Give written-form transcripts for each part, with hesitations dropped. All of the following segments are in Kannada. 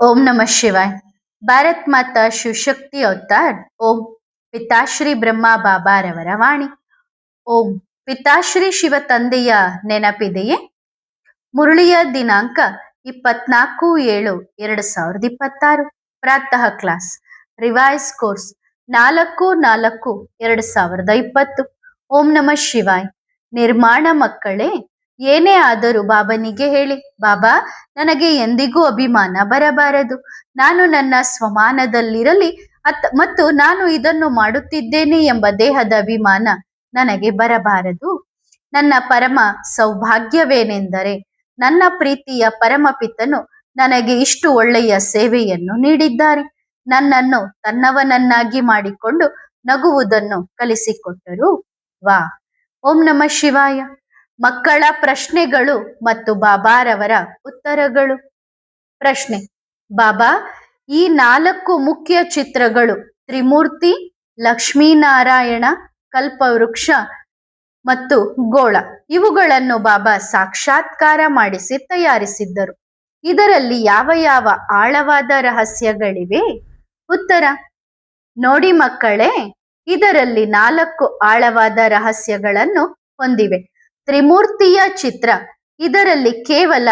ओम नमः शिवाय। ಭಾರತ್ ಮಾತಾ ಶಿವಶಕ್ತಿ ಅವತಾರ್ ಓಂ. ಪಿತಾಶ್ರೀ ಬ್ರಹ್ಮ ಬಾಬಾರವರ ವಾಣಿ. ಓಂ. ಪಿತಾಶ್ರೀ ಶಿವ ತಂದೆಯ ನೆನಪಿದೆಯೇ? ಮುರಳಿಯ ದಿನಾಂಕ 24/7/2026. ಪ್ರಾತಃ ಕ್ಲಾಸ್ ರಿವೈಸ್ ಕೋರ್ಸ್ 4/4/2020. ಓಂ ನಮಃ ಶಿವಾಯ್. ನಿರ್ಮಾಣ ಮಕ್ಕಳೇ, ಏನೇ ಆದರೂ ಬಾಬನಿಗೆ ಹೇಳಿ, ಬಾಬಾ ನನಗೆ ಎಂದಿಗೂ ಅಭಿಮಾನ ಬರಬಾರದು. ನಾನು ನನ್ನ ಸ್ವಮಾನದಲ್ಲಿರಲಿ ಮತ್ತು ನಾನು ಇದನ್ನು ಮಾಡುತ್ತಿದ್ದೇನೆ ಎಂಬ ದೇಹದ ಅಭಿಮಾನ ನನಗೆ ಬರಬಾರದು. ನನ್ನ ಪರಮ ಸೌಭಾಗ್ಯವೇನೆಂದರೆ ನನ್ನ ಪ್ರೀತಿಯ ಪರಮಪಿತನು ನನಗೆ ಇಷ್ಟು ಒಳ್ಳೆಯ ಸೇವೆಯನ್ನು ನೀಡಿದ್ದಾರೆ. ನನ್ನನ್ನು ತನ್ನವನನ್ನಾಗಿ ಮಾಡಿಕೊಂಡು ನಗುವುದನ್ನು ಕಲಿಸಿಕೊಟ್ಟರು. ವಾ. ಓಂ ನಮಃ ಶಿವಾಯ. ಮಕ್ಕಳ ಪ್ರಶ್ನೆಗಳು ಮತ್ತು ಬಾಬಾರವರ ಉತ್ತರಗಳು. ಪ್ರಶ್ನೆ: ಬಾಬಾ, ಈ 4 ಮುಖ್ಯ ಚಿತ್ರಗಳು ತ್ರಿಮೂರ್ತಿ, ಲಕ್ಷ್ಮೀನಾರಾಯಣ, ಕಲ್ಪವೃಕ್ಷ ಮತ್ತು ಗೋಳ, ಇವುಗಳನ್ನು ಬಾಬಾ ಸಾಕ್ಷಾತ್ಕಾರ ಮಾಡಿಸಿ ತಯಾರಿಸಿದ್ದರು. ಇದರಲ್ಲಿ ಯಾವ ಯಾವ ಆಳವಾದ ರಹಸ್ಯಗಳಿವೆ? ಉತ್ತರ: ನೋಡಿ ಮಕ್ಕಳೇ, ಇದರಲ್ಲಿ 4 ಆಳವಾದ ರಹಸ್ಯಗಳನ್ನು ಹೊಂದಿವೆ. ತ್ರಿಮೂರ್ತಿಯ ಚಿತ್ರ, ಇದರಲ್ಲಿ ಕೇವಲ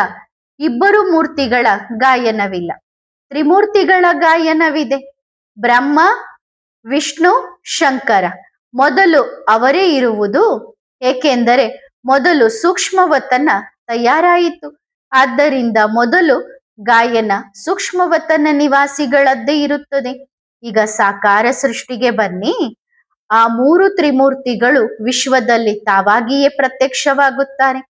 2 ಮೂರ್ತಿಗಳ ಗಾಯನವಿಲ್ಲ, ತ್ರಿಮೂರ್ತಿಗಳ ಗಾಯನವಿದೆ. ಬ್ರಹ್ಮ, ವಿಷ್ಣು, ಶಂಕರ ಮೊದಲು ಅವರೇ ಇರುವುದು, ಏಕೆಂದರೆ ಮೊದಲು ಸೂಕ್ಷ್ಮವತನ ತಯಾರಾಯಿತು. ಆದ್ದರಿಂದ ಮೊದಲು ಗಾಯನ ಸೂಕ್ಷ್ಮವತನ ನಿವಾಸಿಗಳದ್ದೇ ಇರುತ್ತದೆ. ಈಗ ಸಾಕಾರ ಸೃಷ್ಟಿಗೆ ಬನ್ನಿ. ಆ 3 ತ್ರಿಮೂರ್ತಿಗಳು ವಿಶ್ವದಲ್ಲಿ ತಾವಾಗಿಯೇ ಪ್ರತ್ಯಕ್ಷವಾಗುತ್ತಾರೆ.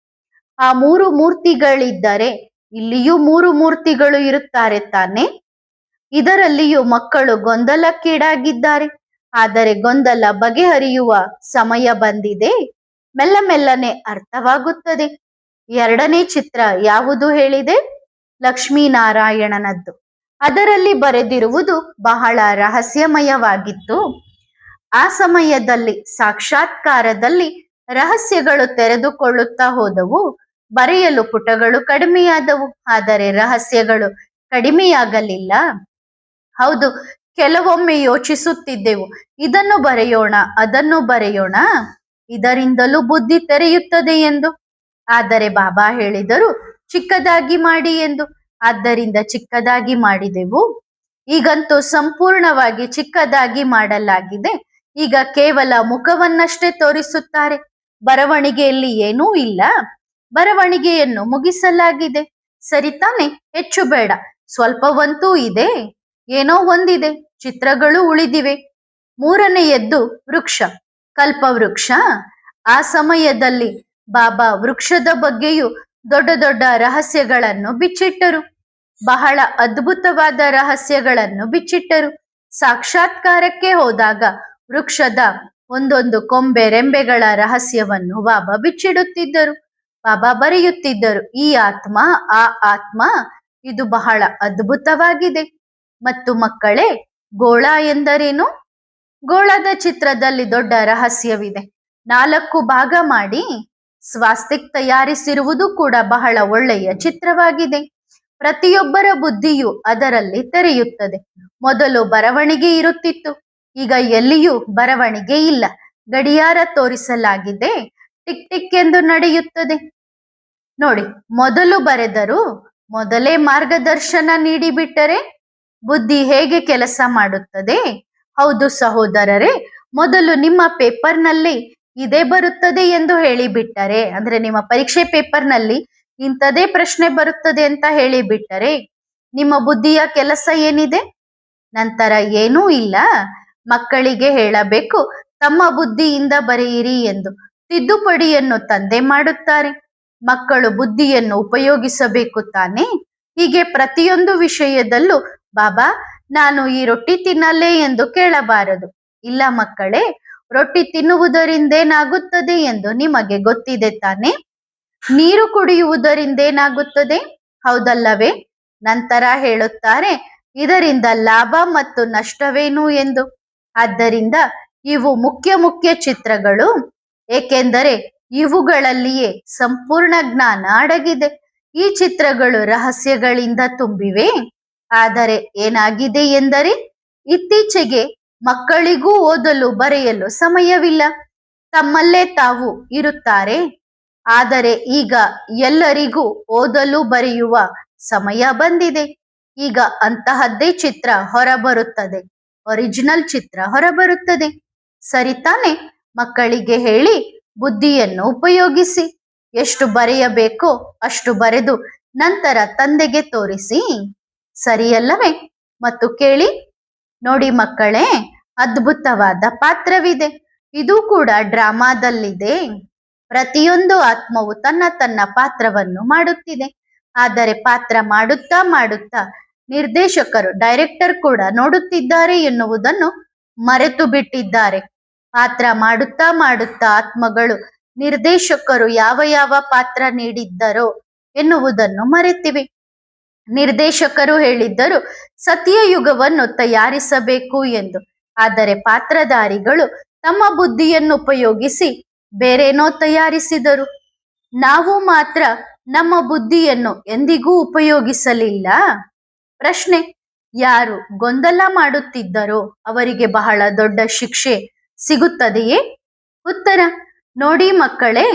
ಆ 3 ಮೂರ್ತಿಗಳಿದ್ದರೆ ಇಲ್ಲಿಯೂ 3 ಮೂರ್ತಿಗಳು ಇರುತ್ತಾರೆ ತಾನೆ. ಇದರಲ್ಲಿಯೂ ಮಕ್ಕಳು ಗೊಂದಲಕ್ಕೀಡಾಗಿದ್ದಾರೆ. ಆದರೆ ಗೊಂದಲ ಬಗೆಹರಿಯುವ ಸಮಯ ಬಂದಿದೆ. ಮೆಲ್ಲ ಮೆಲ್ಲನೆ ಅರ್ಥವಾಗುತ್ತದೆ. 2ನೇ ಚಿತ್ರ ಯಾವುದು ಹೇಳಿದೆ? ಲಕ್ಷ್ಮೀನಾರಾಯಣನದ್ದು. ಅದರಲ್ಲಿ ಬರೆದಿರುವುದು ಬಹಳ ರಹಸ್ಯಮಯವಾಗಿತ್ತು. ಆ ಸಮಯದಲ್ಲಿ ಸಾಕ್ಷಾತ್ಕಾರದಲ್ಲಿ ರಹಸ್ಯಗಳು ತೆರೆದುಕೊಳ್ಳುತ್ತಾ ಹೋದವು. ಬರೆಯಲು ಪುಟಗಳು ಕಡಿಮೆಯಾದವು, ಆದರೆ ರಹಸ್ಯಗಳು ಕಡಿಮೆಯಾಗಲಿಲ್ಲ. ಹೌದು, ಕೆಲವೊಮ್ಮೆ ಯೋಚಿಸುತ್ತಿದ್ದೆವು, ಇದನ್ನು ಬರೆಯೋಣ, ಅದನ್ನು ಬರೆಯೋಣ, ಇದರಿಂದಲೂ ಬುದ್ಧಿ ತೆರೆಯುತ್ತದೆ ಎಂದು. ಆದರೆ ಬಾಬಾ ಹೇಳಿದರು ಚಿಕ್ಕದಾಗಿ ಮಾಡಿ ಎಂದು. ಆದ್ದರಿಂದ ಚಿಕ್ಕದಾಗಿ ಮಾಡಿದೆವು. ಈಗಂತೂ ಸಂಪೂರ್ಣವಾಗಿ ಚಿಕ್ಕದಾಗಿ ಮಾಡಲಾಗಿದೆ. ಈಗ ಕೇವಲ ಮುಖವನ್ನಷ್ಟೇ ತೋರಿಸುತ್ತಾರೆ. ಬರವಣಿಗೆಯಲ್ಲಿ ಏನೂ ಇಲ್ಲ. ಬರವಣಿಗೆಯನ್ನು ಮುಗಿಸಲಾಗಿದೆ. ಸರಿ ತಾನೆ? ಹೆಚ್ಚು ಬೇಡ, ಸ್ವಲ್ಪವಂತೂ ಇದೆ. ಏನೋ ಒಂದಿದೆ. ಚಿತ್ರಗಳು ಉಳಿದಿವೆ. 3ನೇಯದ್ದು ವೃಕ್ಷ, ಕಲ್ಪವೃಕ್ಷ. ಆ ಸಮಯದಲ್ಲಿ ಬಾಬಾ ವೃಕ್ಷದ ಬಗ್ಗೆಯೂ ದೊಡ್ಡ ದೊಡ್ಡ ರಹಸ್ಯಗಳನ್ನು ಬಿಚ್ಚಿಟ್ಟರು. ಬಹಳ ಅದ್ಭುತವಾದ ರಹಸ್ಯಗಳನ್ನು ಬಿಚ್ಚಿಟ್ಟರು. ಸಾಕ್ಷಾತ್ಕಾರಕ್ಕೆ ಹೋದಾಗ ವೃಕ್ಷದ ಒಂದೊಂದು ಕೊಂಬೆ ರೆಂಬೆಗಳ ರಹಸ್ಯವನ್ನು ಬಾಬಾ ಬಿಚ್ಚಿಡುತ್ತಿದ್ದರು. ಬಾಬಾ ಬರೆಯುತ್ತಿದ್ದರು, ಈ ಆತ್ಮ, ಆ ಆತ್ಮ, ಇದು ಬಹಳ ಅದ್ಭುತವಾಗಿದೆ. ಮತ್ತು ಮಕ್ಕಳೇ, ಗೋಳ ಎಂದರೇನು? ಗೋಳದ ಚಿತ್ರದಲ್ಲಿ ದೊಡ್ಡ ರಹಸ್ಯವಿದೆ. 4 ಭಾಗ ಮಾಡಿ ಸ್ವಾಸ್ತಿಕ್ ತಯಾರಿಸಿರುವುದು ಕೂಡ ಬಹಳ ಒಳ್ಳೆಯ ಚಿತ್ರವಾಗಿದೆ. ಪ್ರತಿಯೊಬ್ಬರ ಬುದ್ಧಿಯು ಅದರಲ್ಲಿ ತೆರೆಯುತ್ತದೆ. ಮೊದಲು ಬರವಣಿಗೆ ಇರುತ್ತಿತ್ತು, ಈಗ ಎಲ್ಲಿಯೂ ಬರವಣಿಗೆ ಇಲ್ಲ. ಗಡಿಯಾರ ತೋರಿಸಲಾಗಿದೆ, ಟಿಕ್ ಟಿಕ್ ಎಂದು ನಡೆಯುತ್ತದೆ. ನೋಡಿ, ಮೊದಲು ಬರೆದರು, ಮೊದಲೇ ಮಾರ್ಗದರ್ಶನ ನೀಡಿಬಿಟ್ಟರೆ ಬುದ್ಧಿ ಹೇಗೆ ಕೆಲಸ ಮಾಡುತ್ತದೆ? ಹೌದು ಸಹೋದರರೇ, ಮೊದಲು ನಿಮ್ಮ ಪೇಪರ್ನಲ್ಲಿ ಇದೇ ಬರುತ್ತದೆ ಎಂದು ಹೇಳಿಬಿಟ್ಟರೆ, ಅಂದ್ರೆ ನಿಮ್ಮ ಪರೀಕ್ಷೆ ಪೇಪರ್ನಲ್ಲಿ ಇಂಥದೇ ಪ್ರಶ್ನೆ ಬರುತ್ತದೆ ಅಂತ ಹೇಳಿಬಿಟ್ಟರೆ ನಿಮ್ಮ ಬುದ್ಧಿಯ ಕೆಲಸ ಏನಿದೆ? ನಂತರ ಏನೂ ಇಲ್ಲ. ಮಕ್ಕಳಿಗೆ ಹೇಳಬೇಕು, ತಮ್ಮ ಬುದ್ಧಿಯಿಂದ ಬರೆಯಿರಿ ಎಂದು. ತಿದ್ದುಪಡಿಯನ್ನು ತಂದೆ ಮಾಡುತ್ತಾರೆ. ಮಕ್ಕಳು ಬುದ್ಧಿಯನ್ನು ಉಪಯೋಗಿಸಬೇಕು ತಾನೇ. ಹೀಗೆ ಪ್ರತಿಯೊಂದು ವಿಷಯದಲ್ಲೂ ಬಾಬಾ, ನಾನು ಈ ರೊಟ್ಟಿ ತಿನ್ನಲೇ ಎಂದು ಕೇಳಬಾರದು. ಇಲ್ಲ ಮಕ್ಕಳೇ, ರೊಟ್ಟಿ ತಿನ್ನುವುದರಿಂದೇನಾಗುತ್ತದೆ ಎಂದು ನಿಮಗೆ ಗೊತ್ತಿದೆ ತಾನೇ. ನೀರು ಕುಡಿಯುವುದರಿಂದೇನಾಗುತ್ತದೆ? ಹೌದಲ್ಲವೇ? ನಂತರ ಹೇಳುತ್ತಾರೆ, ಇದರಿಂದ ಲಾಭ ಮತ್ತು ನಷ್ಟವೇನು ಎಂದು. ಆದ್ದರಿಂದ ಇವು ಮುಖ್ಯ ಚಿತ್ರಗಳು, ಏಕೆಂದರೆ ಇವುಗಳಲ್ಲಿಯೇ ಸಂಪೂರ್ಣ ಜ್ಞಾನ ಅಡಗಿದೆ. ಈ ಚಿತ್ರಗಳು ರಹಸ್ಯಗಳಿಂದ ತುಂಬಿವೆ. ಆದರೆ ಏನಾಗಿದೆ ಎಂದರೆ ಇತ್ತೀಚೆಗೆ ಮಕ್ಕಳಿಗೂ ಓದಲು ಬರೆಯಲು ಸಮಯವಿಲ್ಲ. ತಮ್ಮಲ್ಲೇ ತಾವು ಇರುತ್ತಾರೆ. ಆದರೆ ಈಗ ಎಲ್ಲರಿಗೂ ಓದಲು ಬರೆಯುವ ಸಮಯ ಬಂದಿದೆ. ಈಗ ಅಂತಹದ್ದೇ ಚಿತ್ರ ಹೊರಬರುತ್ತದೆ. ಒರಿಜಿನಲ್ ಚಿತ್ರ ಹೊರಬರುತ್ತದೆ. ಸರಿ ತಾನೆ? ಮಕ್ಕಳಿಗೆ ಹೇಳಿ ಬುದ್ಧಿಯನ್ನು ಉಪಯೋಗಿಸಿ. ಎಷ್ಟು ಬರೆಯಬೇಕೋ ಅಷ್ಟು ಬರೆದು ನಂತರ ತಂದೆಗೆ ತೋರಿಸಿ. ಸರಿಯಲ್ಲವೇ? ಮತ್ತು ಕೇಳಿ, ನೋಡಿ ಮಕ್ಕಳೇ, ಅದ್ಭುತವಾದ ಪಾತ್ರವಿದೆ. ಇದು ಕೂಡ ಡ್ರಾಮಾದಲ್ಲಿದೆ. ಪ್ರತಿಯೊಂದು ಆತ್ಮವು ತನ್ನ ತನ್ನ ಪಾತ್ರವನ್ನು ಮಾಡುತ್ತಿದೆ. ಆದರೆ ಪಾತ್ರ ಮಾಡುತ್ತಾ ಮಾಡುತ್ತಾ ನಿರ್ದೇಶಕರು, ಡೈರೆಕ್ಟರ್ ಕೂಡ ನೋಡುತ್ತಿದ್ದಾರೆ ಎನ್ನುವುದನ್ನು ಮರೆತು ಬಿಟ್ಟಿದ್ದಾರೆ. ಪಾತ್ರ ಮಾಡುತ್ತಾ ಮಾಡುತ್ತಾ ಆತ್ಮಗಳು ನಿರ್ದೇಶಕರು ಯಾವ ಯಾವ ಪಾತ್ರ ನೀಡಿದ್ದರೋ ಎನ್ನುವುದನ್ನು ಮರೆತಿವೆ. ನಿರ್ದೇಶಕರು ಹೇಳಿದ್ದರು ಸತ್ಯಯುಗವನ್ನು ತಯಾರಿಸಬೇಕು ಎಂದು. ಆದರೆ ಪಾತ್ರಧಾರಿಗಳು ತಮ್ಮ ಬುದ್ಧಿಯನ್ನು ಉಪಯೋಗಿಸಿ ಬೇರೇನೋ ತಯಾರಿಸಿದರು. ನಾವು ಮಾತ್ರ ನಮ್ಮ ಬುದ್ಧಿಯನ್ನು ಎಂದಿಗೂ ಉಪಯೋಗಿಸಲಿಲ್ಲ. ಪ್ರಶ್ನೆ: ಯಾರು ಗೊಂದಲ ಮಾಡುತ್ತಿದ್ದರೋ ಅವರಿಗೆ ಬಹಳ ದೊಡ್ಡ ಶಿಕ್ಷೆ ಸಿಗುತ್ತದೆಯೇ? ಉತ್ತರ: ನೋಡಿ ಮಕ್ಕಳೇ,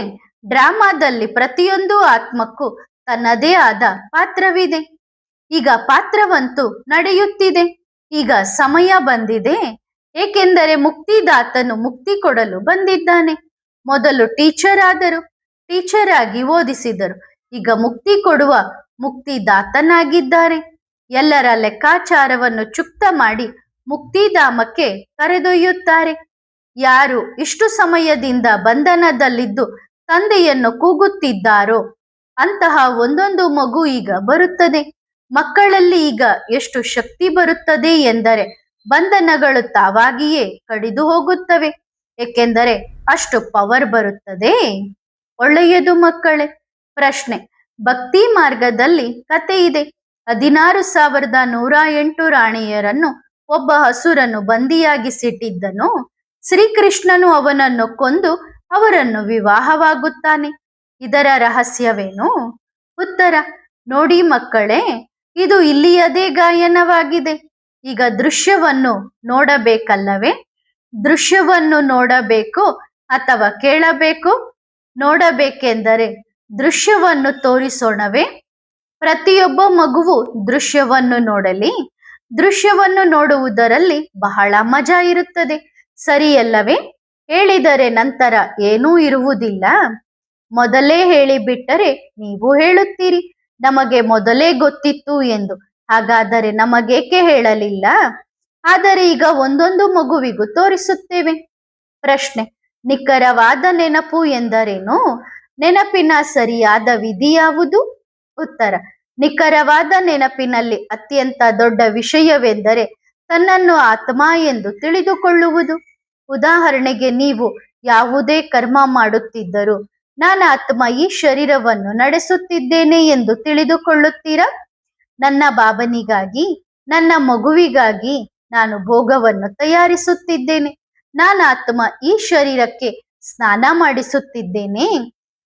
ಡ್ರಾಮಾದಲ್ಲಿ ಪ್ರತಿಯೊಂದು ಆತ್ಮಕ್ಕೂ ತನ್ನದೇ ಆದ ಪಾತ್ರವಿದೆ. ಈಗ ಪಾತ್ರವಂತೂ ನಡೆಯುತ್ತಿದೆ. ಈಗ ಸಮಯ ಬಂದಿದೆ. ಏಕೆಂದರೆ ಮುಕ್ತಿದಾತನು ಮುಕ್ತಿ ಕೊಡಲು ಬಂದಿದ್ದಾನೆ. ಮೊದಲು ಟೀಚರ್ ಆದರು, ಟೀಚರ್ ಆಗಿ ಓದಿಸಿದರು. ಈಗ ಮುಕ್ತಿ ಕೊಡುವ ಮುಕ್ತಿದಾತನಾಗಿದ್ದಾರೆ. ಎಲ್ಲರ ಲೆಕ್ಕಾಚಾರವನ್ನು ಚುಕ್ತ ಮಾಡಿ ಮುಕ್ತಿಧಾಮಕ್ಕೆ ಕರೆದೊಯ್ಯುತ್ತಾರೆ. ಯಾರು ಇಷ್ಟು ಸಮಯದಿಂದ ಬಂಧನದಲ್ಲಿದ್ದು ತಂದೆಯನ್ನು ಕೂಗುತ್ತಿದ್ದಾರೋ ಅಂತಹ ಒಂದೊಂದು ಮಗು ಈಗ ಬರುತ್ತದೆ. ಮಕ್ಕಳಲ್ಲಿ ಈಗ ಎಷ್ಟು ಶಕ್ತಿ ಬರುತ್ತದೆ ಎಂದರೆ ಬಂಧನಗಳು ತಾವಾಗಿಯೇ ಕಡಿದು ಹೋಗುತ್ತವೆ. ಏಕೆಂದರೆ ಅಷ್ಟು ಪವರ್ ಬರುತ್ತದೆ. ಒಳ್ಳೆಯದು ಮಕ್ಕಳೇ. ಪ್ರಶ್ನೆ: ಭಕ್ತಿ ಮಾರ್ಗದಲ್ಲಿ ಕತೆ ಇದೆ. 16,108 ರಾಣಿಯರನ್ನು ಒಬ್ಬ ಹಸುರನು ಬಂದಿಯಾಗಿಸಿಟ್ಟಿದ್ದನು. ಶ್ರೀಕೃಷ್ಣನು ಅವನನ್ನು ಕೊಂದು ಅವರನ್ನು ವಿವಾಹವಾಗುತ್ತಾನೆ. ಇದರ ರಹಸ್ಯವೇನು? ಉತ್ತರ: ನೋಡಿ ಮಕ್ಕಳೇ, ಇದು ಇಲ್ಲಿಯದೇ ಗಾಯನವಾಗಿದೆ. ಈಗ ದೃಶ್ಯವನ್ನು ನೋಡಬೇಕಲ್ಲವೇ? ದೃಶ್ಯವನ್ನು ನೋಡಬೇಕು ಅಥವಾ ಕೇಳಬೇಕು? ನೋಡಬೇಕೆಂದರೆ ದೃಶ್ಯವನ್ನು ತೋರಿಸೋಣವೇ? ಪ್ರತಿಯೊಬ್ಬ ಮಗುವು ದೃಶ್ಯವನ್ನು ನೋಡಲಿ. ದೃಶ್ಯವನ್ನು ನೋಡುವುದರಲ್ಲಿ ಬಹಳ ಮಜಾ ಇರುತ್ತದೆ. ಸರಿಯಲ್ಲವೇ? ಹೇಳಿದರೆ ನಂತರ ಏನೂ ಇರುವುದಿಲ್ಲ. ಮೊದಲೇ ಹೇಳಿಬಿಟ್ಟರೆ ನೀವು ಹೇಳುತ್ತೀರಿ ನಮಗೆ ಮೊದಲೇ ಗೊತ್ತಿತ್ತು ಎಂದು. ಹಾಗಾದರೆ ನಮಗೇಕೆ ಹೇಳಲಿಲ್ಲ? ಆದರೆ ಈಗ ಒಂದೊಂದು ಮಗುವಿಗೂ ತೋರಿಸುತ್ತೇವೆ. ಪ್ರಶ್ನೆ: ನಿಖರವಾದ ನೆನಪು ಎಂದರೇನು? ನೆನಪಿನ ಸರಿಯಾದ ವಿಧಿ ಯಾವುದು? ಉತ್ತರ: ನಿಖರವಾದ ನೆನಪಿನಲ್ಲಿ ಅತ್ಯಂತ ದೊಡ್ಡ ವಿಷಯವೆಂದರೆ ತನ್ನನ್ನು ಆತ್ಮ ಎಂದು ತಿಳಿದುಕೊಳ್ಳುವುದು. ಉದಾಹರಣೆಗೆ, ನೀವು ಯಾವುದೇ ಕರ್ಮ ಮಾಡುತ್ತಿದ್ದರೂ ನಾನು ಆತ್ಮ ಈ ಶರೀರವನ್ನು ನಡೆಸುತ್ತಿದ್ದೇನೆ ಎಂದು ತಿಳಿದುಕೊಳ್ಳುತ್ತೀರಾ? ನನ್ನ ಬಾಬನಿಗಾಗಿ, ನನ್ನ ಮಗುವಿಗಾಗಿ ನಾನು ಭೋಗವನ್ನು ತಯಾರಿಸುತ್ತಿದ್ದೇನೆ. ನಾನು ಆತ್ಮ ಈ ಶರೀರಕ್ಕೆ ಸ್ನಾನ ಮಾಡಿಸುತ್ತಿದ್ದೇನೆ.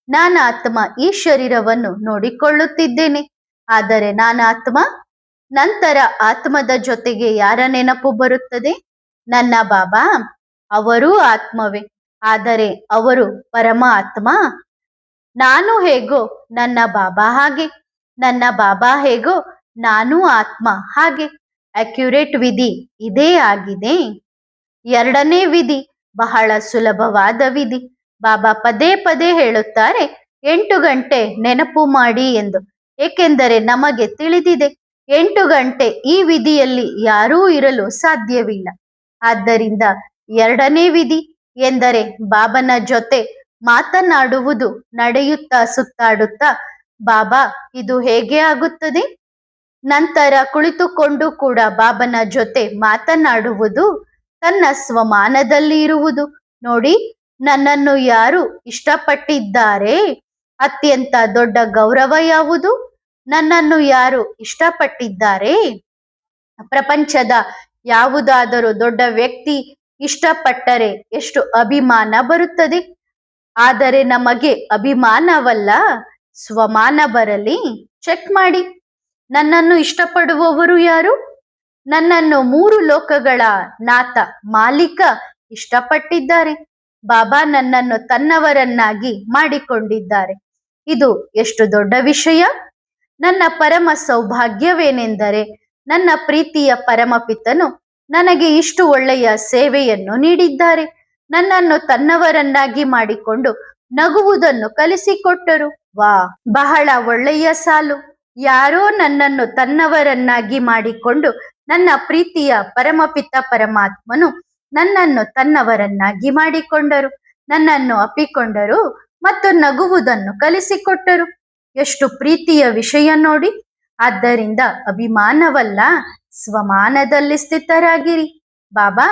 ನಾನು ಆತ್ಮ ಈ ಶರೀರವನ್ನು ನೋಡಿಕೊಳ್ಳುತ್ತಿದ್ದೇನೆ. ಆದರೆ ನಾನು ಆತ್ಮ. ನಂತರ ಆತ್ಮದ ಜೊತೆಗೆ ಯಾರ ನೆನಪು ಬರುತ್ತದೆ? ನನ್ನ ಬಾಬಾ. ಅವರೂ ಆತ್ಮವೇ, ಆದರೆ ಅವರು ಪರಮಾತ್ಮ. ನಾನು ಹೇಗೋ ನನ್ನ ಬಾಬಾ ಹಾಗೆ, ನನ್ನ ಬಾಬಾ ಹೇಗೋ ನಾನು ಆತ್ಮ ಹಾಗೆ. ಅಕ್ಯುರೇಟ್ ವಿಧಿ ಇದೇ ಆಗಿದೆ. ಎರಡನೇ ವಿಧಿ ಬಹಳ ಸುಲಭವಾದ ವಿಧಿ. ಬಾಬಾ ಪದೇ ಪದೇ ಹೇಳುತ್ತಾರೆ 8 ಗಂಟೆ ನೆನಪು ಮಾಡಿ ಎಂದು. ಏಕೆಂದರೆ ನಮಗೆ ತಿಳಿದಿದೆ 8 ಗಂಟೆ ಈ ವಿಧಿಯಲ್ಲಿ ಯಾರೂ ಇರಲು ಸಾಧ್ಯವಿಲ್ಲ. ಆದ್ದರಿಂದ ಎರಡನೇ ವಿಧಿ ಎಂದರೆ ಬಾಬನ ಜೊತೆ ಮಾತನಾಡುವುದು. ನಡೆಯುತ್ತಾ ಸುತ್ತಾಡುತ್ತಾ ಬಾಬಾ ಇದು ಹೇಗೆ ಆಗುತ್ತದೆ? ನಂತರ ಕುಳಿತುಕೊಂಡು ಕೂಡ ಬಾಬನ ಜೊತೆ ಮಾತನಾಡುವುದು. ತನ್ನ ಸ್ವಮಾನದಲ್ಲಿ ಇರುವುದು. ನೋಡಿ, ನನ್ನನ್ನು ಯಾರು ಇಷ್ಟಪಟ್ಟಿದ್ದಾರೆ? ಅತ್ಯಂತ ದೊಡ್ಡ ಗೌರವ ಯಾವುದು? ನನ್ನನ್ನು ಯಾರು ಇಷ್ಟಪಟ್ಟಿದ್ದಾರೆ? ಪ್ರಪಂಚದ ಯಾವುದಾದರೂ ದೊಡ್ಡ ವ್ಯಕ್ತಿ ಇಷ್ಟಪಟ್ಟರೆ ಎಷ್ಟು ಅಭಿಮಾನ ಬರುತ್ತದೆ. ಆದರೆ ನಮಗೆ ಅಭಿಮಾನವಲ್ಲ, ಸ್ವಮಾನ ಬರಲಿ. ಚೆಕ್ ಮಾಡಿ. ನನ್ನನ್ನು ಇಷ್ಟಪಡುವವರು ಯಾರು? ನನ್ನನ್ನು ಮೂರು ಲೋಕಗಳ ನಾಥ ಮಾಲೀಕ ಇಷ್ಟಪಟ್ಟಿದ್ದಾರೆ. ಬಾಬಾ ನನ್ನನ್ನು ತನ್ನವರನ್ನಾಗಿ ಮಾಡಿಕೊಂಡಿದ್ದಾರೆ. ಇದು ಎಷ್ಟು ದೊಡ್ಡ ವಿಷಯ! ನನ್ನ ಪರಮ ಸೌಭಾಗ್ಯವೇನೆಂದರೆ ನನ್ನ ಪ್ರೀತಿಯ ಪರಮಪಿತನು ನನಗೆ ಇಷ್ಟು ಒಳ್ಳೆಯ ಸೇವೆಯನ್ನು ನೀಡಿದ್ದಾರೆ. ನನ್ನನ್ನು ತನ್ನವರನ್ನಾಗಿ ಮಾಡಿಕೊಂಡು ನಗುವುದನ್ನು ಕಲಿಸಿಕೊಟ್ಟರು. ವಾ, ಬಹಳ ಒಳ್ಳೆಯ ಸಾಲು. ಯಾರೋ ನನ್ನನ್ನು ತನ್ನವರನ್ನಾಗಿ ಮಾಡಿಕೊಂಡು ನನ್ನ ಪ್ರೀತಿಯ ಪರಮಪಿತ ಪರಮಾತ್ಮನು ನನ್ನನ್ನು ತನ್ನವರನ್ನಾಗಿ ಮಾಡಿಕೊಂಡರು, ನನ್ನನ್ನು ಅಪ್ಪಿಕೊಂಡರು ಮತ್ತು ನಗುವುದನ್ನು ಕಲಿಸಿಕೊಟ್ಟರು. ಎಷ್ಟು ಪ್ರೀತಿಯ ವಿಷಯ ನೋಡಿ. ಆದ್ದರಿಂದ ಅಭಿಮಾನವಲ್ಲ, ಸ್ವಮಾನದಲ್ಲಿ ಸ್ಥಿತರಾಗಿರಿ. ಬಾಬಾ,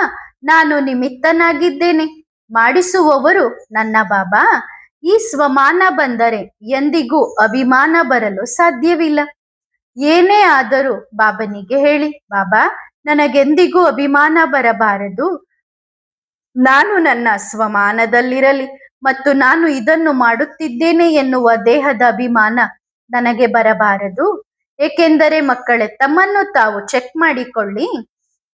ನಾನು ನಿಮಿತ್ತನಾಗಿದ್ದೇನೆ, ಮಾಡಿಸುವವರು ನನ್ನ ಬಾಬಾ. ಈ ಸ್ವಮಾನ ಬಂದರೆ ಎಂದಿಗೂ ಅಭಿಮಾನ ಬರಲು ಸಾಧ್ಯವಿಲ್ಲ. ಏನೇ ಆದರೂ ಬಾಬನಿಗೆ ಹೇಳಿ, ಬಾಬಾ ನನಗೆಂದಿಗೂ ಅಭಿಮಾನ ಬರಬಾರದು. ನಾನು ನನ್ನ ಸ್ವಮಾನದಲ್ಲಿರಲಿ ಮತ್ತು ನಾನು ಇದನ್ನು ಮಾಡುತ್ತಿದ್ದೇನೆ ಎನ್ನುವ ದೇಹದ ಅಭಿಮಾನ ನನಗೆ ಬರಬಾರದು. ಏಕೆಂದರೆ ಮಕ್ಕಳೇ, ತಮ್ಮನ್ನು ತಾವು ಚೆಕ್ ಮಾಡಿಕೊಳ್ಳಿ.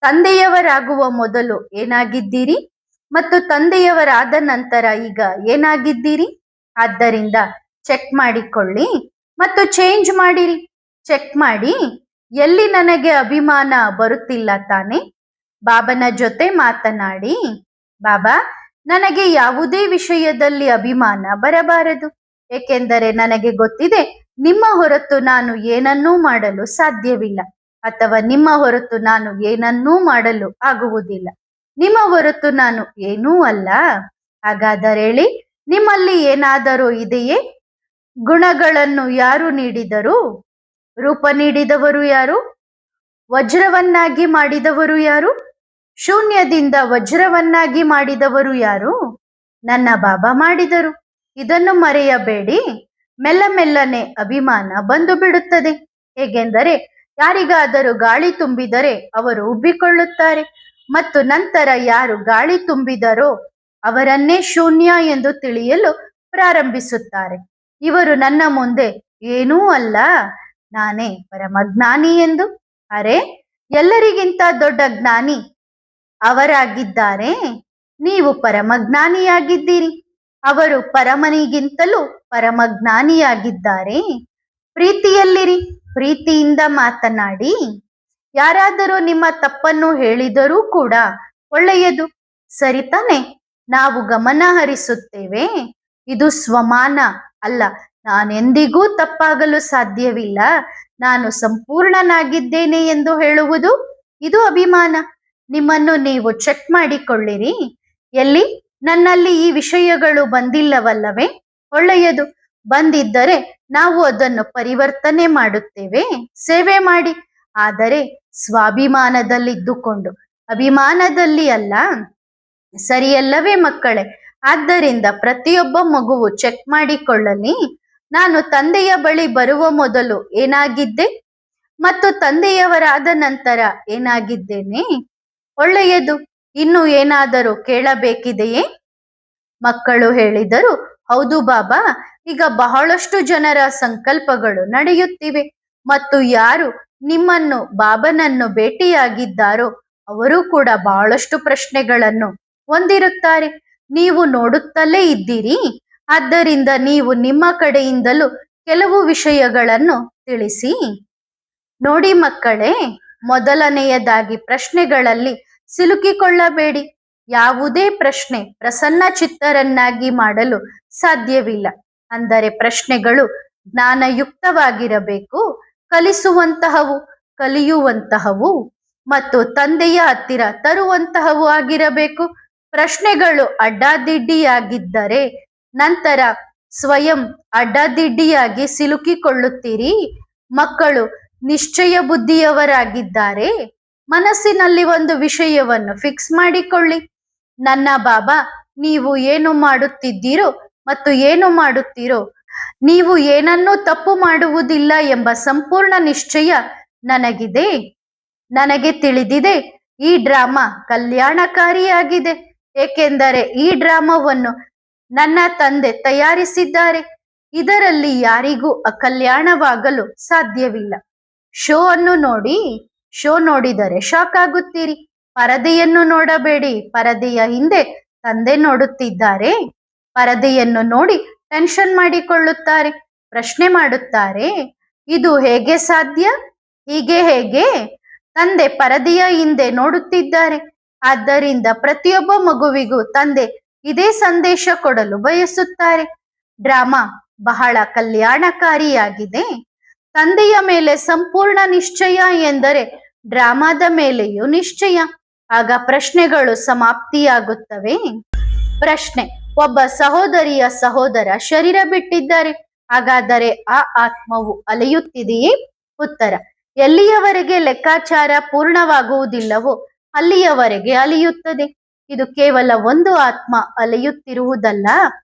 ತಂದೆಯವರಾಗುವ ಮೊದಲು ಏನಾಗಿದ್ದೀರಿ ಮತ್ತು ತಂದೆಯವರಾದ ನಂತರ ಈಗ ಏನಾಗಿದ್ದೀರಿ? ಆದ್ದರಿಂದ ಚೆಕ್ ಮಾಡಿಕೊಳ್ಳಿ ಮತ್ತು ಚೇಂಜ್ ಮಾಡಿರಿ. ಚೆಕ್ ಮಾಡಿ, ಎಲ್ಲಿ ನನಗೆ ಅಭಿಮಾನ ಬರುತ್ತಿಲ್ಲ ತಾನೆ? ಬಾಬನ ಜೊತೆ ಮಾತನಾಡಿ, ಬಾಬಾ ನನಗೆ ಯಾವುದೇ ವಿಷಯದಲ್ಲಿ ಅಭಿಮಾನ ಬರಬಾರದು. ಏಕೆಂದರೆ ನನಗೆ ಗೊತ್ತಿದೆ, ನಿಮ್ಮ ಹೊರತು ನಾನು ಏನನ್ನೂ ಮಾಡಲು ಸಾಧ್ಯವಿಲ್ಲ, ಅಥವಾ ನಿಮ್ಮ ಹೊರತು ನಾನು ಏನನ್ನೂ ಮಾಡಲು ಆಗುವುದಿಲ್ಲ. ನಿಮ್ಮ ಹೊರತು ನಾನು ಏನೂ ಅಲ್ಲ. ಹಾಗಾದರೆ ಹೇಳಿ, ನಿಮ್ಮಲ್ಲಿ ಏನಾದರೂ ಇದೆಯೇ? ಗುಣಗಳನ್ನು ಯಾರು ನೀಡಿದರು? ರೂಪ ನೀಡಿದವರು ಯಾರು? ವಜ್ರವನ್ನಾಗಿ ಮಾಡಿದವರು ಯಾರು? ಶೂನ್ಯದಿಂದ ವಜ್ರವನ್ನಾಗಿ ಮಾಡಿದವರು ಯಾರು? ನನ್ನ ಬಾಬಾ ಮಾಡಿದರು. ಇದನ್ನು ಮರೆಯಬೇಡಿ. ಮೆಲ್ಲ ಮೆಲ್ಲನೆ ಅಭಿಮಾನ ಬಂದು ಬಿಡುತ್ತದೆ. ಹೇಗೆಂದರೆ, ಯಾರಿಗಾದರೂ ಗಾಳಿ ತುಂಬಿದರೆ ಅವರು ಉಬ್ಬಿಕೊಳ್ಳುತ್ತಾರೆ ಮತ್ತು ನಂತರ ಯಾರು ಗಾಳಿ ತುಂಬಿದರೋ ಅವರನ್ನೇ ಶೂನ್ಯ ಎಂದು ತಿಳಿಯಲು ಪ್ರಾರಂಭಿಸುತ್ತಾರೆ. ಇವರು ನನ್ನ ಮುಂದೆ ಏನೂ ಅಲ್ಲ, ನಾನೇ ಪರಮಜ್ಞಾನಿ ಎಂದು. ಅರೆ, ಎಲ್ಲರಿಗಿಂತ ದೊಡ್ಡ ಜ್ಞಾನಿ ಅವರಾಗಿದ್ದಾರೆ. ನೀವು ಪರಮಜ್ಞಾನಿಯಾಗಿದ್ದೀರಿ. ಅವರು ಪರಮನಿಗಿಂತಲೂ ಪರಮಜ್ಞಾನಿಯಾಗಿದ್ದಾರೆ. ಪ್ರೀತಿಯಲ್ಲಿರಿ, ಪ್ರೀತಿಯಿಂದ ಮಾತನಾಡಿ. ಯಾರಾದರೂ ನಿಮ್ಮ ತಪ್ಪನ್ನು ಹೇಳಿದರೂ ಕೂಡ ಒಳ್ಳೆಯದು, ಸರಿ ತಾನೆ? ನಾವು ಗಮನ ಹರಿಸುತ್ತೇವೆ. ಇದು ಸ್ವಮಾನ ಅಲ್ಲ. ನಾನೆಂದಿಗೂ ತಪ್ಪಾಗಲು ಸಾಧ್ಯವಿಲ್ಲ, ನಾನು ಸಂಪೂರ್ಣನಾಗಿದ್ದೇನೆ ಎಂದು ಹೇಳುವುದು ಇದು ಅಭಿಮಾನ. ನಿಮ್ಮನ್ನು ನೀವು ಚೆಕ್ ಮಾಡಿಕೊಳ್ಳಿರಿ. ಎಲ್ಲಿ ನನ್ನಲ್ಲಿ ಈ ವಿಷಯಗಳು ಬಂದಿಲ್ಲವಲ್ಲವೇ? ಒಳ್ಳೆಯದು. ಬಂದಿದ್ದರೆ ನಾವು ಅದನ್ನು ಪರಿವರ್ತನೆ ಮಾಡುತ್ತೇವೆ. ಸೇವೆ ಮಾಡಿ, ಆದರೆ ಸ್ವಾಭಿಮಾನದಲ್ಲಿದ್ದುಕೊಂಡು, ಅಭಿಮಾನದಲ್ಲಿ ಅಲ್ಲ. ಸರಿಯಲ್ಲವೇ ಮಕ್ಕಳೇ? ಆದ್ದರಿಂದ ಪ್ರತಿಯೊಬ್ಬ ಮಗುವು ಚೆಕ್ ಮಾಡಿಕೊಳ್ಳಲಿ. ನಾನು ತಂದೆಯ ಬಳಿ ಬರುವ ಮೊದಲು ಏನಾಗಿದ್ದೆ ಮತ್ತು ತಂದೆಯವರಾದ ನಂತರ ಏನಾಗಿದ್ದೇನೆ? ಒಳ್ಳೆಯದು. ಇನ್ನು ಏನಾದರೂ ಕೇಳಬೇಕಿದೆಯೇ? ಮಕ್ಕಳು ಹೇಳಿದರು, ಹೌದು ಬಾಬಾ, ಈಗ ಬಹಳಷ್ಟು ಜನರ ಸಂಕಲ್ಪಗಳು ನಡೆಯುತ್ತಿವೆ ಮತ್ತು ಯಾರು ನಿಮ್ಮನ್ನು ಬಾಬನನ್ನು ಭೇಟಿಯಾಗಿದ್ದಾರೋ ಅವರು ಕೂಡ ಬಹಳಷ್ಟು ಪ್ರಶ್ನೆಗಳನ್ನು ಹೊಂದಿರುತ್ತಾರೆ. ನೀವು ನೋಡುತ್ತಲೇ ಇದ್ದೀರಿ. ಆದ್ದರಿಂದ ನೀವು ನಿಮ್ಮ ಕಡೆಯಿಂದಲೂ ಕೆಲವು ವಿಷಯಗಳನ್ನು ತಿಳಿಸಿ. ನೋಡಿ ಮಕ್ಕಳೇ, ಮೊದಲನೆಯದಾಗಿ ಪ್ರಶ್ನೆಗಳಲ್ಲಿ ಸಿಲುಕಿಕೊಳ್ಳಬೇಡಿ. ಯಾವುದೇ ಪ್ರಶ್ನೆ ಪ್ರಸನ್ನ ಚಿತ್ತರನ್ನಾಗಿ ಮಾಡಲು ಸಾಧ್ಯವಿಲ್ಲ. ಅಂದರೆ ಪ್ರಶ್ನೆಗಳು ಜ್ಞಾನಯುಕ್ತವಾಗಿರಬೇಕು, ಕಲಿಸುವಂತಹವು, ಕಲಿಯುವಂತಹವು ಮತ್ತು ತಂದೆಯ ಹತ್ತಿರ ತರುವಂತಹವು ಆಗಿರಬೇಕು. ಪ್ರಶ್ನೆಗಳು ಅಡ್ಡಾದಿಡ್ಡಿಯಾಗಿದ್ದರೆ ನಂತರ ಸ್ವಯಂ ಅಡ್ಡಾದಿಡ್ಡಿಯಾಗಿ ಸಿಲುಕಿಕೊಳ್ಳುತ್ತೀರಿ. ಮಕ್ಕಳು ನಿಶ್ಚಯ ಬುದ್ಧಿಯವರಾಗಿದ್ದಾರೆ. ಮನಸ್ಸಿನಲ್ಲಿ ಒಂದು ವಿಷಯವನ್ನು ಫಿಕ್ಸ್ ಮಾಡಿಕೊಳ್ಳಿ. ನನ್ನ ಬಾಬಾ ನೀವು ಏನು ಮಾಡುತ್ತಿದ್ದೀರೋ ಮತ್ತು ಏನು ಮಾಡುತ್ತೀರೋ, ನೀವು ಏನನ್ನೂ ತಪ್ಪು ಮಾಡುವುದಿಲ್ಲ ಎಂಬ ಸಂಪೂರ್ಣ ನಿಶ್ಚಯ ನನಗಿದೆ. ನನಗೆ ತಿಳಿದಿದೆ ಈ ಡ್ರಾಮಾ ಕಲ್ಯಾಣಕಾರಿಯಾಗಿದೆ, ಏಕೆಂದರೆ ಈ ಡ್ರಾಮಾವನ್ನು ನನ್ನ ತಂದೆ ತಯಾರಿಸಿದ್ದಾರೆ. ಇದರಲ್ಲಿ ಯಾರಿಗೂ ಅಕಲ್ಯಾಣವಾಗಲು ಸಾಧ್ಯವಿಲ್ಲ. ಶೋ ನೋಡಿದರೆ ಶಾಕ್ ಆಗುತ್ತೀರಿ. ಪರದೆಯನ್ನು ನೋಡಬೇಡಿ. ಪರದೆಯ ಹಿಂದೆ ತಂದೆ ನೋಡುತ್ತಿದ್ದಾರೆ. ಪರದೆಯನ್ನು ನೋಡಿ ಟೆನ್ಷನ್ ಮಾಡಿಕೊಳ್ಳುತ್ತಾರೆ. ಪ್ರಶ್ನೆ ಮಾಡುತ್ತಾರೆ, ಇದು ಹೇಗೆ ಸಾಧ್ಯ? ಹೀಗೆ ಹೇಗೆ? ತಂದೆ ಪರದೆಯ ಹಿಂದೆ ನೋಡುತ್ತಿದ್ದಾರೆ. ಆದ್ದರಿಂದ ಪ್ರತಿಯೊಬ್ಬ ಮಗುವಿಗೂ ತಂದೆ ಇದೇ ಸಂದೇಶ ಕೊಡಲು ಬಯಸುತ್ತಾರೆ. ಡ್ರಾಮಾ ಬಹಳ ಕಲ್ಯಾಣಕಾರಿಯಾಗಿದೆ. ತಂದೆಯ ಮೇಲೆ ಸಂಪೂರ್ಣ ನಿಶ್ಚಯ ಎಂದರೆ ಡ್ರಾಮಾದ ಮೇಲೆಯೂ ನಿಶ್ಚಯ. ಆಗ ಪ್ರಶ್ನೆಗಳು ಸಮಾಪ್ತಿಯಾಗುತ್ತವೆ. ಪ್ರಶ್ನೆ, ಒಬ್ಬ ಸಹೋದರಿಯ ಸಹೋದರ ಶರೀರ ಬಿಟ್ಟಿದ್ದಾರೆ. ಹಾಗಾದರೆ ಆ ಆತ್ಮವು ಅಲೆಯುತ್ತಿದೆಯೇ? ಉತ್ತರ, ಎಲ್ಲಿಯವರೆಗೆ ಲೆಕ್ಕಾಚಾರ ಪೂರ್ಣವಾಗುವುದಿಲ್ಲವೋ ಅಲ್ಲಿಯವರೆಗೆ ಅಲೆಯುತ್ತದೆ. ಇದು ಕೇವಲ ಒಂದು ಆತ್ಮ ಅಲೆಯುತ್ತಿರುವುದಲ್ಲ,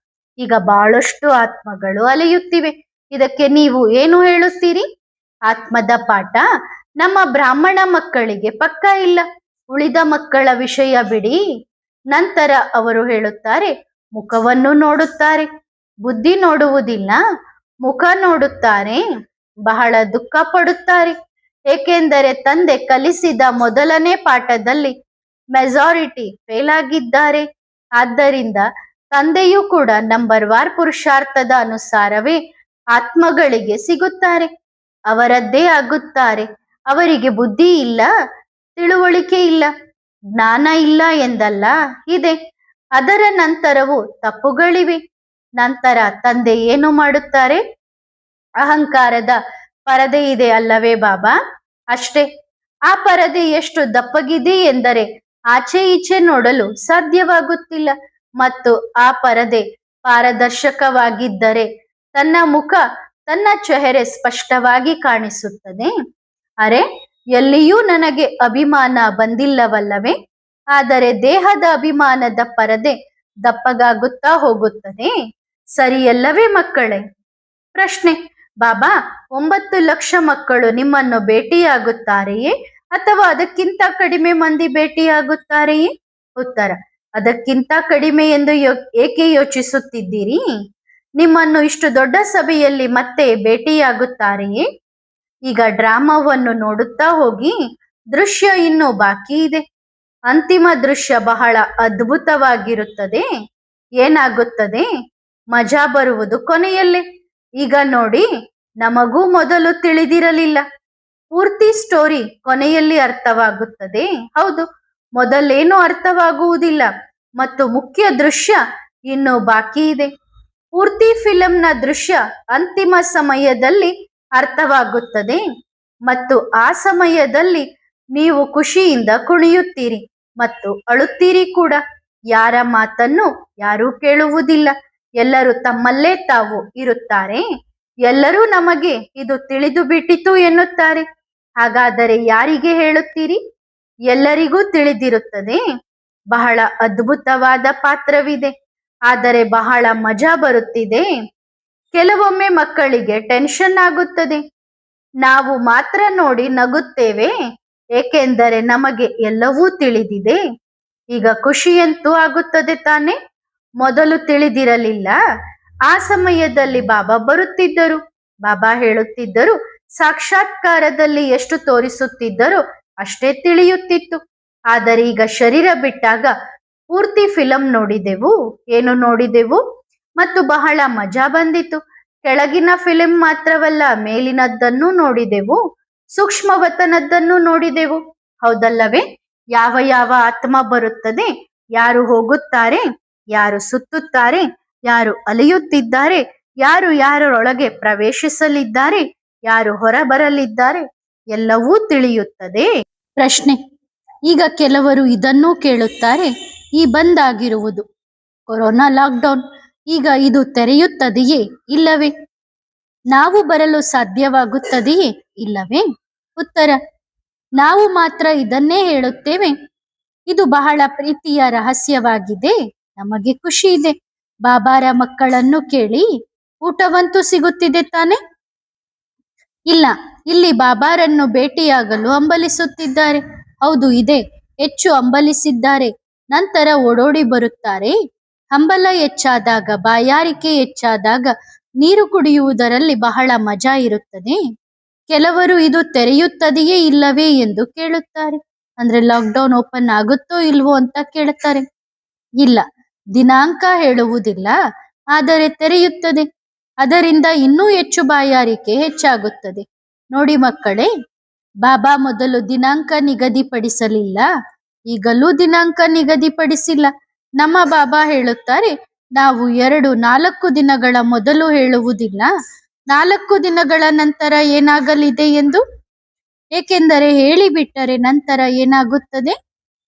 ಈಗ ಬಹಳಷ್ಟು ಆತ್ಮಗಳು ಅಲೆಯುತ್ತಿವೆ. ಇದಕ್ಕೆ ನೀವು ಏನು ಹೇಳುತ್ತೀರಿ? ಆತ್ಮದ ಪಾಠ ನಮ್ಮ ಬ್ರಾಹ್ಮಣ ಮಕ್ಕಳಿಗೆ ಪಕ್ಕ ಇಲ್ಲ. ಉಳಿದ ಮಕ್ಕಳ ವಿಷಯ ಬಿಡಿ. ನಂತರ ಅವರು ಹೇಳುತ್ತಾರೆ, ಮುಖವನ್ನು ನೋಡುತ್ತಾರೆ, ಬುದ್ಧಿ ನೋಡುವುದಿಲ್ಲ. ಮುಖ ನೋಡುತ್ತಾರೆ, ಬಹಳ ದುಃಖ ಪಡುತ್ತಾರೆ. ಏಕೆಂದರೆ ತಂದೆ ಕಲಿಸಿದ ಮೊದಲನೇ ಪಾಠದಲ್ಲಿ ಮೆಜಾರಿಟಿ ಫೇಲ್ ಆಗಿದ್ದಾರೆ. ಆದ್ದರಿಂದ ತಂದೆಯೂ ಕೂಡ ನಂಬರ್ 1 ಪುರುಷಾರ್ಥದ ಅನುಸಾರವೇ ಆತ್ಮಗಳಿಗೆ ಸಿಗುತ್ತಾರೆ, ಅವರದ್ದೇ ಆಗುತ್ತಾರೆ. ಅವರಿಗೆ ಬುದ್ಧಿ ಇಲ್ಲ, ತಿಳುವಳಿಕೆ ಇಲ್ಲ, ಜ್ಞಾನ ಇಲ್ಲ ಎಂದಲ್ಲ, ಇದೆ. ಅದರ ನಂತರವೂ ತಪ್ಪುಗಳಿವೆ. ನಂತರ ತಂದೆ ಏನು ಮಾಡುತ್ತಾರೆ? ಅಹಂಕಾರದ ಪರದೆ ಇದೆ ಅಲ್ಲವೇ ಬಾಬಾ? ಅಷ್ಟೇ. ಆ ಪರದೆ ಎಷ್ಟು ದಪ್ಪಗಿದೆ ಎಂದರೆ ಆಚೆ ಈಚೆ ನೋಡಲು ಸಾಧ್ಯವಾಗುತ್ತಿಲ್ಲ. ಮತ್ತು ಆ ಪರದೆ ಪಾರದರ್ಶಕವಾಗಿದ್ದರೆ ತನ್ನ ಮುಖ, ತನ್ನ ಚೆಹರೆ ಸ್ಪಷ್ಟವಾಗಿ ಕಾಣಿಸುತ್ತದೆ. ಅರೆ, ಎಲ್ಲಿಯೂ ನನಗೆ ಅಭಿಮಾನ ಬಂದಿಲ್ಲವಲ್ಲವೇ? ಆದರೆ ದೇಹದ ಅಭಿಮಾನದ ಪರದೆ ದಪ್ಪಗಾಗುತ್ತಾ ಹೋಗುತ್ತದೆ. ಸರಿಯಲ್ಲವೇ ಮಕ್ಕಳೇ? ಪ್ರಶ್ನೆ, ಬಾಬಾ, 9 ಲಕ್ಷ ಮಕ್ಕಳು ನಿಮ್ಮನ್ನು ಭೇಟಿಯಾಗುತ್ತಾರೆಯೇ ಅಥವಾ ಅದಕ್ಕಿಂತ ಕಡಿಮೆ ಮಂದಿ ಭೇಟಿಯಾಗುತ್ತಾರೆಯೇ? ಉತ್ತರ, ಅದಕ್ಕಿಂತ ಕಡಿಮೆ ಎಂದು ಏಕೆ ಯೋಚಿಸುತ್ತಿದ್ದೀರಿ? ನಿಮ್ಮನ್ನು ಇಷ್ಟು ದೊಡ್ಡ ಸಭೆಯಲ್ಲಿ ಮತ್ತೆ ಭೇಟಿಯಾಗುತ್ತಾರೆಯೇ? ಈಗ ಡ್ರಾಮಾವನ್ನು ನೋಡುತ್ತಾ ಹೋಗಿ. ದೃಶ್ಯ ಇನ್ನೂ ಬಾಕಿ ಇದೆ. ಅಂತಿಮ ದೃಶ್ಯ ಬಹಳ ಅದ್ಭುತವಾಗಿರುತ್ತದೆ. ಏನಾಗುತ್ತದೆ? ಮಜಾ ಬರುವುದು ಕೊನೆಯಲ್ಲೇ. ಈಗ ನೋಡಿ, ನಮಗೂ ಮೊದಲು ತಿಳಿದಿರಲಿಲ್ಲ. ಪೂರ್ತಿ ಸ್ಟೋರಿ ಕೊನೆಯಲ್ಲಿ ಅರ್ಥವಾಗುತ್ತದೆ. ಹೌದು, ಮೊದಲೇನು ಅರ್ಥವಾಗುವುದಿಲ್ಲ ಮತ್ತು ಮುಖ್ಯ ದೃಶ್ಯ ಇನ್ನೂ ಬಾಕಿ ಇದೆ. ಪೂರ್ತಿ ಫಿಲಂನ ದೃಶ್ಯ ಅಂತಿಮ ಸಮಯದಲ್ಲಿ ಅರ್ಥವಾಗುತ್ತದೆ ಮತ್ತು ಆ ಸಮಯದಲ್ಲಿ ನೀವು ಖುಷಿಯಿಂದ ಕುಣಿಯುತ್ತೀರಿ ಮತ್ತು ಅಳುತ್ತೀರಿ ಕೂಡ. ಯಾರ ಮಾತನ್ನು ಯಾರೂ ಕೇಳುವುದಿಲ್ಲ. ಎಲ್ಲರೂ ತಮ್ಮಲ್ಲೇ ತಾವು ಇರುತ್ತಾರೆ. ಎಲ್ಲರೂ ನಮಗೆ ಇದು ತಿಳಿದು ಬಿಟ್ಟಿತು ಎನ್ನುತ್ತಾರೆ. ಹಾಗಾದರೆ ಯಾರಿಗೆ ಹೇಳುತ್ತೀರಿ? ಎಲ್ಲರಿಗೂ ತಿಳಿದಿರುತ್ತದೆ. ಬಹಳ ಅದ್ಭುತವಾದ ಪಾತ್ರವಿದೆ, ಆದರೆ ಬಹಳ ಮಜಾ ಬರುತ್ತಿದೆ. ಕೆಲವೊಮ್ಮೆ ಮಕ್ಕಳಿಗೆ ಟೆನ್ಷನ್ ಆಗುತ್ತದೆ. ನಾವು ಮಾತ್ರ ನೋಡಿ ನಗುತ್ತೇವೆ, ಏಕೆಂದರೆ ನಮಗೆ ಎಲ್ಲವೂ ತಿಳಿದಿದೆ. ಈಗ ಖುಷಿಯಂತೂ ಆಗುತ್ತದೆ ತಾನೆ? ಮೊದಲು ತಿಳಿದಿರಲಿಲ್ಲ. ಆ ಸಮಯದಲ್ಲಿ ಬಾಬಾ ಬರುತ್ತಿದ್ದರು. ಬಾಬಾ ಹೇಳುತ್ತಿದ್ದರು. ಸಾಕ್ಷಾತ್ಕಾರದಲ್ಲಿ ಎಷ್ಟು ತೋರಿಸುತ್ತಿದ್ದರೋ ಅಷ್ಟೇ ತಿಳಿಯುತ್ತಿತ್ತು. ಆದರೆ ಈಗ ಶರೀರ ಬಿಟ್ಟಾಗ ಪೂರ್ತಿ ಫಿಲಂ ನೋಡಿದೆವು. ಏನು ನೋಡಿದೆವು? ಮತ್ತು ಬಹಳ ಮಜಾ ಬಂದಿತು. ಕೆಳಗಿನ ಫಿಲಂ ಮಾತ್ರವಲ್ಲ, ಮೇಲಿನದ್ದನ್ನು ನೋಡಿದೆವು, ಸೂಕ್ಷ್ಮವತನದ್ದನ್ನು ನೋಡಿದೆವು. ಹೌದಲ್ಲವೇ? ಯಾವ ಯಾವ ಆತ್ಮ ಬರುತ್ತದೆ, ಯಾರು ಹೋಗುತ್ತಾರೆ, ಯಾರು ಸುತ್ತುತ್ತಾರೆ, ಯಾರು ಅಲೆಯುತ್ತಿದ್ದಾರೆ, ಯಾರು ಯಾರೊಳಗೆ ಪ್ರವೇಶಿಸಲಿದ್ದಾರೆ, ಯಾರು ಹೊರಬರಲಿದ್ದಾರೆ, ಎಲ್ಲವೂ ತಿಳಿಯುತ್ತದೆ. ಪ್ರಶ್ನೆ, ಈಗ ಕೆಲವರು ಇದನ್ನೂ ಕೇಳುತ್ತಾರೆ. ಈ ಬಂದ್ ಆಗಿರುವುದು ಕೊರೋನಾ ಲಾಕ್ಡೌನ್, ಈಗ ಇದು ತೆರೆಯುತ್ತದೆಯೇ ಇಲ್ಲವೇ? ನಾವು ಬರಲು ಸಾಧ್ಯವಾಗುತ್ತದೆಯೇ ಇಲ್ಲವೇ? ಉತ್ತರ, ನಾವು ಮಾತ್ರ ಇದನ್ನೇ ಹೇಳುತ್ತೇವೆ. ಇದು ಬಹಳ ಪ್ರೀತಿಯ ರಹಸ್ಯವಾಗಿದೆ. ನಮಗೆ ಖುಷಿ ಇದೆ. ಬಾಬಾರ ಮಕ್ಕಳನ್ನು ಕೇಳಿ, ಊಟವಂತೂ ಸಿಗುತ್ತಿದೆ ತಾನೆ? ಇಲ್ಲ, ಇಲ್ಲಿ ಬಾಬಾರನ್ನು ಭೇಟಿಯಾಗಲು ಹಂಬಲಿಸುತ್ತಿದ್ದಾರೆ. ಹೌದು, ಇದೆ. ಹೆಚ್ಚು ಹಂಬಲಿಸಿದ್ದಾರೆ. ನಂತರ ಓಡೋಡಿ ಬರುತ್ತಾರೆ. ಹಂಬಲ ಹೆಚ್ಚಾದಾಗ, ಬಾಯಾರಿಕೆ ಹೆಚ್ಚಾದಾಗ ನೀರು ಕುಡಿಯುವುದರಲ್ಲಿ ಬಹಳ ಮಜಾ ಇರುತ್ತದೆ. ಕೆಲವರು ಇದು ತೆರೆಯುತ್ತದೆಯೇ ಇಲ್ಲವೇ ಎಂದು ಕೇಳುತ್ತಾರೆ. ಅಂದ್ರೆ ಲಾಕ್ಡೌನ್ ಓಪನ್ ಆಗುತ್ತೋ ಇಲ್ವೋ ಅಂತ ಕೇಳುತ್ತಾರೆ. ಇಲ್ಲ, ದಿನಾಂಕ ಹೇಳುವುದಿಲ್ಲ, ಆದರೆ ತೆರೆಯುತ್ತದೆ. ಅದರಿಂದ ಇನ್ನೂ ಹೆಚ್ಚು ಬಾಯಾರಿಕೆ ಹೆಚ್ಚಾಗುತ್ತದೆ. ನೋಡಿ ಮಕ್ಕಳೇ, ಬಾಬಾ ಮೊದಲು ದಿನಾಂಕ ನಿಗದಿಪಡಿಸಲಿಲ್ಲ, ಈಗಲೂ ದಿನಾಂಕ ನಿಗದಿಪಡಿಸಿಲ್ಲ. ನಮ್ಮ ಬಾಬಾ ಹೇಳುತ್ತಾರೆ, ನಾವು 4 ದಿನಗಳ ಮೊದಲು ಹೇಳುವುದಿಲ್ಲ 4 ದಿನಗಳ ನಂತರ ಏನಾಗಲಿದೆ ಎಂದು. ಏಕೆಂದರೆ ಹೇಳಿಬಿಟ್ಟರೆ ನಂತರ ಏನಾಗುತ್ತದೆ?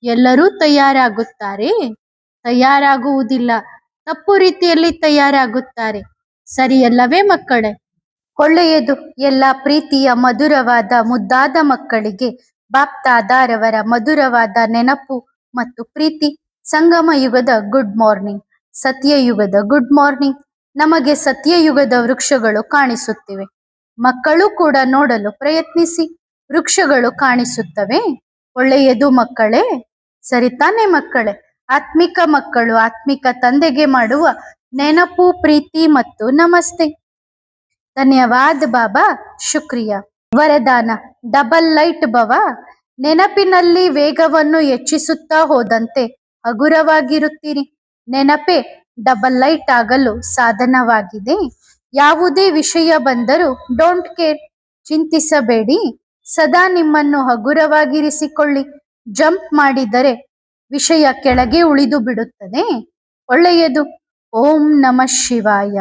ಎಲ್ಲರೂ ತಯಾರಾಗುತ್ತಾರೆ, ತಯಾರಾಗುವುದಿಲ್ಲ, ತಪ್ಪು ರೀತಿಯಲ್ಲಿ ತಯಾರಾಗುತ್ತಾರೆ. ಸರಿಯಲ್ಲವೇ ಮಕ್ಕಳೇ? ಒಳ್ಳೆಯದು. ಎಲ್ಲ ಪ್ರೀತಿಯ ಮಧುರವಾದ ಮುದ್ದಾದ ಮಕ್ಕಳಿಗೆ ಬಾಪ್ದಾದಾರವರ ಮಧುರವಾದ ನೆನಪು ಮತ್ತು ಪ್ರೀತಿ. ಸಂಗಮ ಯುಗದ ಗುಡ್ ಮಾರ್ನಿಂಗ್, ಸತ್ಯಯುಗದ ಗುಡ್ ಮಾರ್ನಿಂಗ್. ನಮಗೆ ಸತ್ಯಯುಗದ ವೃಕ್ಷಗಳು ಕಾಣಿಸುತ್ತಿವೆ. ಮಕ್ಕಳು ಕೂಡ ನೋಡಲು ಪ್ರಯತ್ನಿಸಿ, ವೃಕ್ಷಗಳು ಕಾಣಿಸುತ್ತವೆ. ಒಳ್ಳೆಯದು ಮಕ್ಕಳೇ, ಸರಿ ತಾನೇ ಮಕ್ಕಳೇ? ಆತ್ಮಿಕ ಮಕ್ಕಳು ಆತ್ಮಿಕ ತಂದೆಗೆ ಮಾಡುವ ನೆನಪು, ಪ್ರೀತಿ ಮತ್ತು ನಮಸ್ತೆ. ಧನ್ಯವಾದ ಬಾಬಾ, ಶುಕ್ರಿಯಾ. ವರದಾನ: ಡಬಲ್ ಲೈಟ್ ಭವ. ನೆನಪಿನಲ್ಲಿ ವೇಗವನ್ನು ಹೆಚ್ಚಿಸುತ್ತಾ ಹೋದಂತೆ ಹಗುರವಾಗಿರುತ್ತೀರಿ. ನೆನಪೇ ಡಬಲ್ ಲೈಟ್ ಆಗಲು ಸಾಧನವಾಗಿದೆ. ಯಾವುದೇ ವಿಷಯ ಬಂದರೂ ಡೋಂಟ್ ಕೇರ್, ಚಿಂತಿಸಬೇಡಿ. ಸದಾ ನಿಮ್ಮನ್ನು ಹಗುರವಾಗಿರಿಸಿಕೊಳ್ಳಿ. ಜಂಪ್ ಮಾಡಿದರೆ ವಿಷಯ ಕೆಳಗೆ ಉಳಿದು ಬಿಡುತ್ತದೆ. ಒಳ್ಳೆಯದು. ಓಂ ನಮಃ ಶಿವಾಯ.